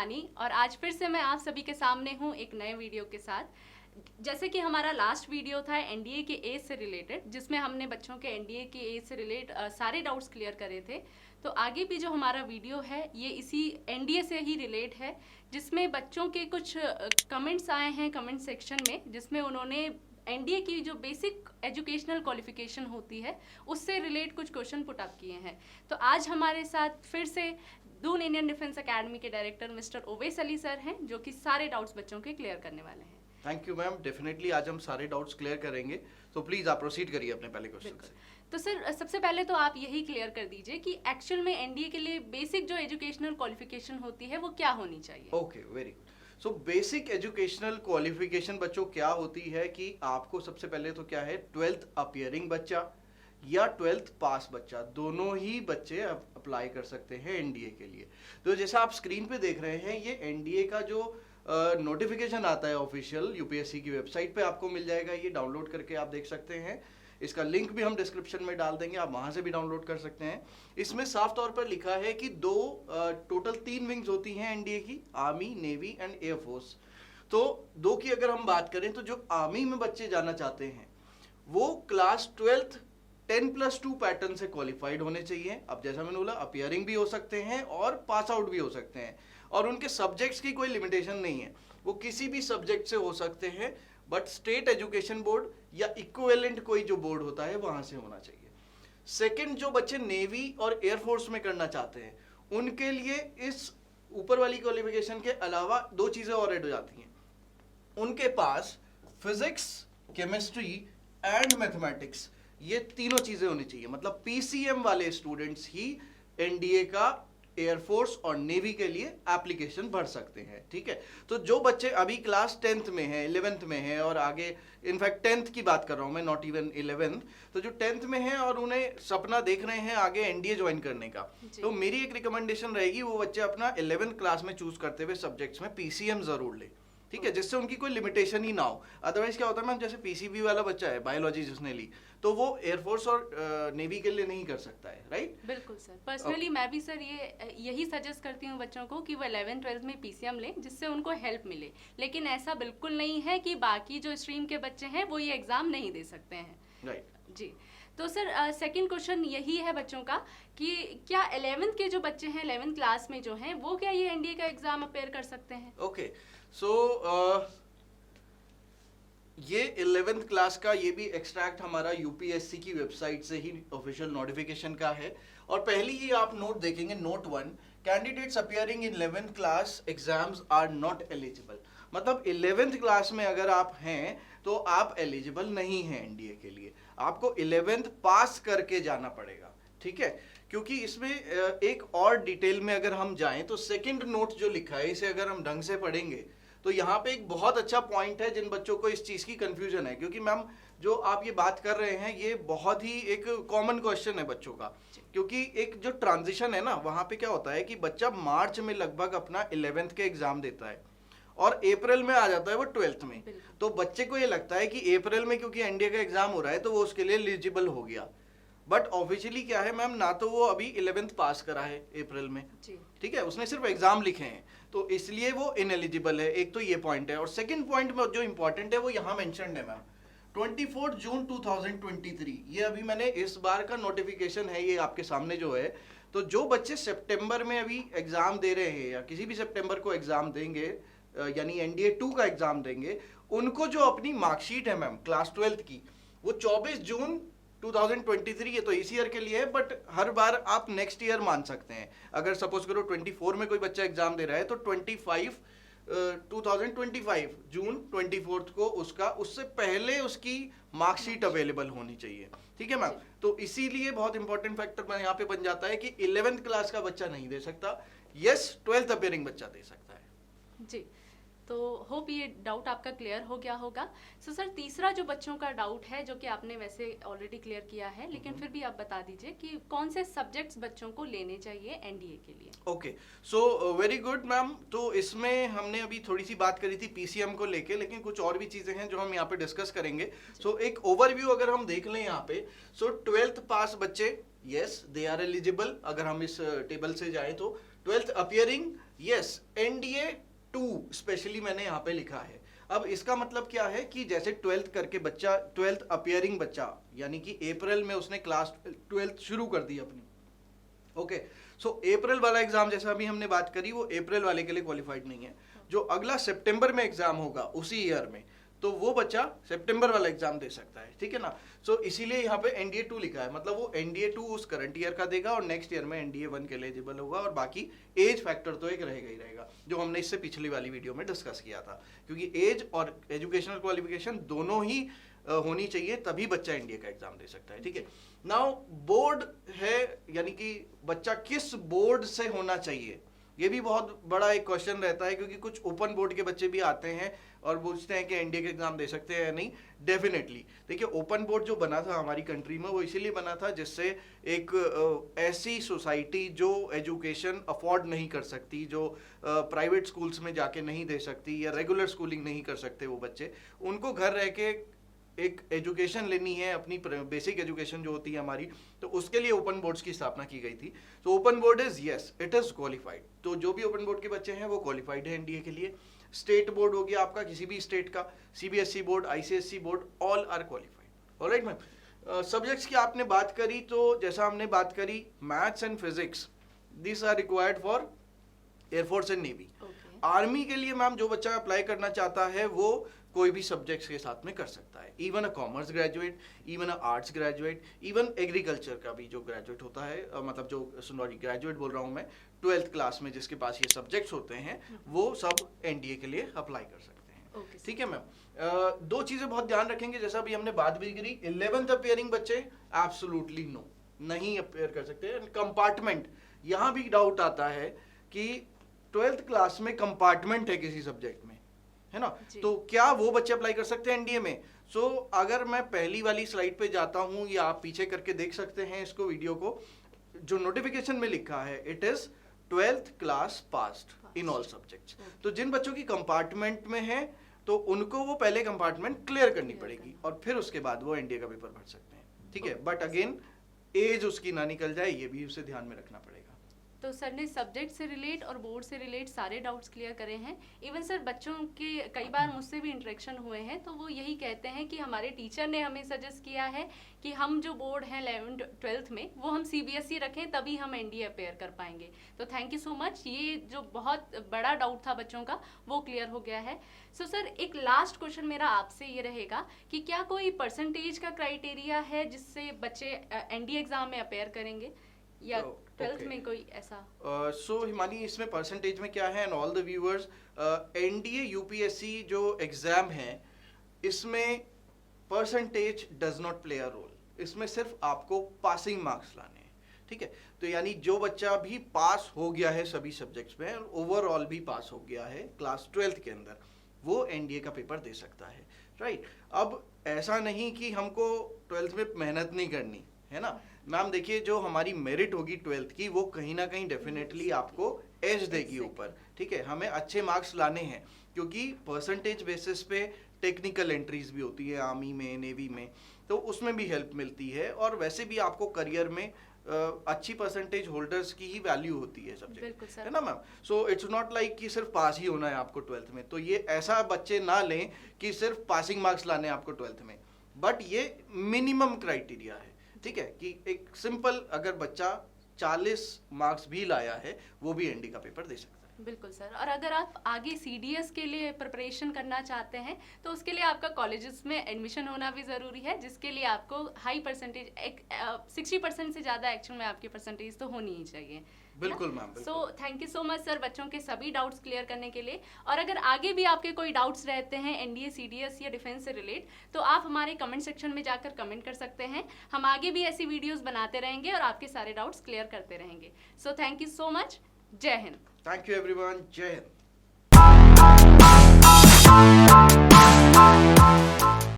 शिवानी और आज फिर से मैं आप सभी के सामने हूँ एक नए वीडियो के साथ। जैसे कि हमारा लास्ट वीडियो था एनडीए के एज से रिलेटेड, जिसमें हमने बच्चों के एनडीए के एज से सारे डाउट्स क्लियर करे थे। तो आगे भी जो हमारा वीडियो है ये इसी एनडीए से ही रिलेट है, जिसमें बच्चों के कुछ कमेंट्स आए हैं कमेंट सेक्शन में, जिसमें उन्होंने एनडीए की जो बेसिक एजुकेशनल क्वालिफिकेशन होती है उससे रिलेट कुछ क्वेश्चन पुट अप किए हैं। तो आज हमारे साथ फिर से दून इंडियन डिफेंस एकेडमी के director mister Owais Ali sir हैं, जो कि सारे डाउट्स बच्चों के क्लियर करने वाले हैं। थैंक यू मैम, डेफिनेटली आज हम सारे डाउट्स क्लियर करेंगे, तो प्लीज आप प्रोसीड करिए अपने पहले क्वेश्चन से। तो सर सबसे पहले तो आप यही क्लियर कर दीजिए कि एक्चुअल में एनडीए के लिए बेसिक जो एजुकेशनल क्वालिफिकेशन होती है वो क्या होनी चाहिए। Okay, very good. So basic educational qualification बच्चों क्या होती है कि आपको सबसे पहले तो क्या है, 12th अपीयरिंग बच्चा या 12th पास बच्चा, दोनों ही बच्चे अप्लाई कर सकते हैं एनडीए के लिए। तो जैसा आप स्क्रीन पे देख रहे हैं, ये एनडीए का जो नोटिफिकेशन आता है ऑफिशियल यूपीएससी की वेबसाइट पे आपको मिल जाएगा। ये डाउनलोड करके आप देख सकते हैं। इसका लिंक भी हम डिस्क्रिप्शन में डाल देंगे, आप वहां से भी डाउनलोड कर सकते हैं। इसमें साफ तौर पर लिखा है कि टोटल 3 विंग्स होती हैं एनडीए की, आर्मी, नेवी एंड एयरफोर्स। तो 2 की अगर हम बात करें तो जो आर्मी में बच्चे जाना चाहते हैं वो क्लास 12th 10+2 पैटर्न से क्वालिफाइड होने चाहिए। अब जैसा मैंने बोला, अपीयरिंग भी हो सकते हैं और पास आउट भी हो सकते हैं, और उनके सब्जेक्ट्स की कोई लिमिटेशन नहीं है, वो किसी भी सब्जेक्ट से हो सकते हैं, बट स्टेट एजुकेशन बोर्ड या इक्विवेलेंट कोई जो बोर्ड होता है वहां से होना चाहिए। सेकंड, जो बच्चे नेवी और एयरफोर्स में करना चाहते हैं उनके लिए इस ऊपर वाली क्वालिफिकेशन के अलावा 2 चीजें और ऐड हो जाती हैं। उनके पास फिजिक्स, केमिस्ट्री एंड मैथमेटिक्स, ये तीनों चीजें होनी चाहिए। मतलब पीसीएम वाले स्टूडेंट्स ही एनडीए का एयरफोर्स और नेवी के लिए एप्लीकेशन भर सकते हैं, ठीक है। तो जो बच्चे अभी क्लास 10th में हैं, 11th में हैं और आगे, इनफैक्ट 10th की बात कर रहा हूं मैं, नॉट इवन 11th, तो जो 10th में हैं और उन्हें सपना देख रहे हैं आगे एनडीए ज्वाइन करने का, तो मेरी एक रिकमेंडेशन रहेगी वो बच्चे अपना 11th क्लास में चूज करते हुए सब्जेक्ट्स में पीसीएम जरूर ले, ठीक है, जिससे उनकी कोई लिमिटेशन ही ना हो। अदरवाइज क्या होता है मैम, जैसे पीसीबी वाला बच्चा है, बायोलॉजी जिसने ली, तो वो एयरफोर्स और नेवी के लिए नहीं कर सकता है, राइट? बिल्कुल सर, पर्सनली मैं भी सर यही सजेस्ट करती हूँ बच्चों को कि वो 11th 12th में पीसीएम लें, जिससे उनको हेल्प मिले। लेकिन ऐसा बिल्कुल नहीं है कि बाकी जो स्ट्रीम के बच्चे हैं वो ये एग्जाम नहीं दे सकते हैं, राइट जी। तो सर सेकंड क्वेश्चन यही है बच्चों का कि क्या 11th के जो बच्चे हैं 11th क्लास में जो हैं वो क्या ये एनडीए का एग्जाम अपेयर कर सकते हैं? ओके, सो ये 11th क्लास का ये भी एक्सट्रैक्ट हमारा यूपीएससी की वेबसाइट से ही ऑफिशियल नोटिफिकेशन का है। और पहली ही आप नोट देखेंगे, note 1, candidates appearing in 11th class exams are not eligible. मतलब 11th क्लास में अगर आप हैं तो आप एलिजिबल नहीं हैं एनडीए के लिए, आपको 11th पास करके जाना पड़ेगा, ठीक है। क्योंकि इसमें एक और डिटेल में अगर हम जाएं तो सेकंड नोट जो लिखा है, इसे अगर हम ढंग से पढ़ेंगे तो यहाँ पे एक बहुत अच्छा पॉइंट है जिन बच्चों को इस चीज की कंफ्यूजन है। क्योंकि मैम जो आप ये बात कर रहे हैं ये बहुत ही एक कॉमन क्वेश्चन है बच्चों का, क्योंकि एक जो ट्रांजिशन है ना, वहाँ पे क्या होता है कि बच्चा मार्च में लगभग अपना 11th के एग्जाम देता है और अप्रैल में आ जाता है वो 12th में। तो बच्चे को ये लगता है कि अप्रैल में क्योंकि एनडीए का एग्जाम हो रहा है तो वो उसके लिए एलिजिबल हो गया, बट ऑफिशियली क्या है मैम, ना तो वो अभी 11th पास करा है अप्रैल में, ठीक है, उसने सिर्फ एग्जाम लिखे हैं, तो इसलिए वो इनएलिजिबल है। एक तो ये पॉइंट है। और सेकंड पॉइंट में जो इंपॉर्टेंट है वो यहाँ मेंशन्ड है मैम, 24 जून 2023, ये अभी मैंने इस बार का नोटिफिकेशन है, ये आपके सामने जो है। तो जो बच्चे सितंबर में अभी एग्जाम दे रहे हैं या किसी भी सितंबर को एग्जाम देंगे, यानी एनडीए 2 का एग्जाम देंगे, उनको जो अपनी मार्कशीट है मैम क्लास 12th की, वो 24 जून 2023, ये तो इस ईयर के लिए है, बट हर बार आप नेक्स्ट ईयर मान सकते हैं। अगर सपोज करो 24 में कोई बच्चा एग्जाम दे रहा है तो 2025 जून 24 को उसका, उससे पहले उसकी मार्कशीट अवेलेबल होनी चाहिए, ठीक है मैम। तो इसीलिए बहुत इंपॉर्टेंट फैक्टर यहाँ पे बन जाता है कि 11th क्लास का बच्चा नहीं दे सकता, यस 12th अपीयरिंग बच्चा दे सकता है, जी। तो होप ये डाउट आपका क्लियर हो गया होगा। सो सर तीसरा जो बच्चों का डाउट है, जो कि आपने वैसे ऑलरेडी क्लियर किया है, लेकिन फिर भी आप बता दीजिए कि कौन से सब्जेक्ट्स बच्चों को लेने चाहिए एनडीए के लिए। Okay, so very good ma'am. तो इसमें हमने अभी थोड़ी सी बात करी थी पीसीएम को लेके, लेकिन कुछ और भी चीजें हैं जो हम यहाँ पे डिस्कस करेंगे। सो एक ओवरव्यू अगर हम देख लें यहाँ पे, सो 12th पास बच्चे, यस दे आर एलिजिबल। अगर हम इस टेबल से जाए तो 12th appearing, yes, NDA 2 specially मैंने यहाँ पे लिखा है। अब इसका मतलब क्या है कि जैसे 12th करके बच्चा, 12th अपियरिंग बच्चा, यानी कि अप्रैल में उसने क्लास 12th शुरू कर दी अपनी, ओके। सो अप्रैल वाला एग्जाम जैसा अभी हमने बात करी वो अप्रैल वाले के लिए क्वालिफाइड नहीं है। जो अगला सितंबर में एग्जाम होगा उसी ईयर में, तो वो बच्चा सितंबर वाला एग्जाम दे सकता है, ठीक है ना। सो इसीलिए यहाँ पे NDA 2 लिखा है, मतलब वो NDA 2 उस करंट ईयर का देगा और नेक्स्ट ईयर में NDA 1 के लिए एलिजिबल होगा, और बाकी एज फैक्टर तो एक रहेगा ही रहेगा, जो हमने इससे पिछली वाली वीडियो में डिस्कस किया था, क्योंकि एज और एजुकेशनल क्वालिफिकेशन दोनों ही होनी चाहिए, तभी बच्चा NDA का एग्जाम दे सकता है, ठीक है। नाउ बोर्ड है, यानी कि बच्चा किस बोर्ड से होना चाहिए, ये भी बहुत बड़ा एक क्वेश्चन रहता है, क्योंकि कुछ ओपन बोर्ड के बच्चे भी आते हैं और पूछते हैं कि NDA के एग्जाम दे सकते हैं या नहीं। डेफिनेटली देखिए, ओपन बोर्ड जो बना था हमारी कंट्री में वो इसीलिए बना था जिससे एक ऐसी सोसाइटी जो एजुकेशन अफोर्ड नहीं कर सकती, जो प्राइवेट स्कूल्स में जाके नहीं दे सकती या रेगुलर स्कूलिंग नहीं कर सकते वो बच्चे, उनको घर रह के एक एजुकेशन लेनी है, अपनी बेसिक एजुकेशन जो होती है हमारी, तो उसके लिए ओपन बोर्ड्स की स्थापना की गई थी। तो open board is, yes, it is qualified. तो जो भी ओपन बोर्ड के बच्चे हैं वो क्वालिफाइड है NDA के लिए। स्टेट बोर्ड हो गया आपका, किसी भी स्टेट का, CBSE board, ICSE board, all are qualified. Alright ma'am, subjects की आपने बात करी, तो जैसा हमने बात करी, maths and physics, this are required for air force and navy. Army के लिए मैम जो बच्चा अप्लाई करना चाहता है वो कोई भी सब्जेक्ट्स के साथ में कर सकता है, इवन अ कॉमर्स ग्रेजुएट, इवन अ आर्ट्स ग्रेजुएट, इवन एग्रीकल्चर का भी जो ग्रेजुएट होता है, मतलब जो सॉरी ग्रेजुएट बोल रहा हूँ मैं, 12th क्लास में जिसके पास ये सब्जेक्ट्स होते हैं, वो सब NDA के लिए अप्लाई कर सकते हैं, ठीक है मैम। दो चीजें बहुत ध्यान रखेंगे, जैसा अभी हमने बात भी करी, 11th अपियरिंग बच्चे एब्सोल्युटली नो, नहीं अपियर कर सकते। कंपार्टमेंट, यहाँ भी डाउट आता है कि 12th क्लास में कंपार्टमेंट है किसी सब्जेक्ट में, है ना, तो क्या वो बच्चे अप्लाई कर सकते हैं NDA में? सो अगर मैं पहली वाली स्लाइड पे जाता हूं, या आप पीछे करके देख सकते हैं इसको, वीडियो को, जो नोटिफिकेशन में लिखा है, it is 12th class passed in all subjects. तो जिन बच्चों की कंपार्टमेंट में है तो उनको वो पहले कंपार्टमेंट क्लियर करनी पड़ेगी और फिर उसके बाद वो NDA का पेपर भर सकते हैं, ठीक है। बट अगेन एज उसकी ना निकल जाए, ये भी उसे ध्यान में रखना पड़ेगा। तो सर ने सब्जेक्ट से रिलेट और बोर्ड से रिलेट सारे डाउट्स क्लियर करे हैं। इवन सर बच्चों के कई बार मुझसे भी इंटरेक्शन हुए हैं, तो वो यही कहते हैं कि हमारे टीचर ने हमें सजेस्ट किया है कि हम जो बोर्ड हैं 11th 12th में वो हम CBSE रखें, तभी हम NDA अपेयर कर पाएंगे। तो थैंक यू सो मच, ये जो बहुत बड़ा डाउट था बच्चों का वो क्लियर हो गया है। सो सर एक लास्ट क्वेश्चन मेरा आपसे ये रहेगा कि क्या कोई परसेंटेज का क्राइटेरिया है जिससे बच्चे NDA एग्जाम में अपेयर करेंगे, या 12th में कोई ऐसा? सो हिमानी, इसमें परसेंटेज में क्या है, and all the viewers, NDA UPSC जो एग्जाम है इसमें percentage does not play a role, इसमें सिर्फ आपको पासिंग मार्क्स लाने हैं, ठीक है। तो यानी जो बच्चा भी पास हो गया है सभी सब्जेक्ट्स में, ओवरऑल भी पास हो गया है क्लास 12th के अंदर, वो NDA का पेपर दे सकता है, राइट। अब ऐसा नहीं कि हमको 12th में मेहनत नहीं करनी है ना मैम। देखिए, जो हमारी मेरिट होगी 12th की, वो कहीं ना कहीं डेफिनेटली आपको एज देगी ऊपर, ठीक है। हमें अच्छे मार्क्स लाने हैं, क्योंकि परसेंटेज बेसिस पे टेक्निकल एंट्रीज भी होती है आर्मी में, नेवी में, तो उसमें भी हेल्प मिलती है, और वैसे भी आपको करियर में अच्छी परसेंटेज होल्डर्स की ही वैल्यू होती है सब्जेक्ट, है ना ma'am. So it's not like कि सिर्फ पास ही होना है आपको 12th में, तो ये ऐसा बच्चे ना लें कि सिर्फ पासिंग मार्क्स लाने हैं आपको 12th में, बट ये मिनिमम क्राइटेरिया है, ठीक है। कि एक सिंपल अगर बच्चा 40 मार्क्स भी लाया है वो भी NDA का पेपर दे सकता है। बिल्कुल सर, और अगर आप आगे CDS के लिए प्रिपरेशन करना चाहते हैं तो उसके लिए आपका कॉलेजेस में एडमिशन होना भी ज़रूरी है, जिसके लिए आपको हाई परसेंटेज 60% से ज़्यादा एक्चुअल में आपकी परसेंटेज तो होनी ही चाहिए। बिल्कुल ma'am. So thank you so much sir बच्चों के सभी डाउट्स क्लियर करने के लिए। और अगर आगे भी आपके कोई डाउट्स रहते हैं NDA CDS या डिफेंस से रिलेट, तो आप हमारे कमेंट सेक्शन में जाकर कमेंट कर सकते हैं। हम आगे भी ऐसी वीडियोस बनाते रहेंगे और आपके सारे डाउट्स क्लियर करते रहेंगे। So thank you so much, जय हिंद। थैंक यू एवरीवन, जय हिंद।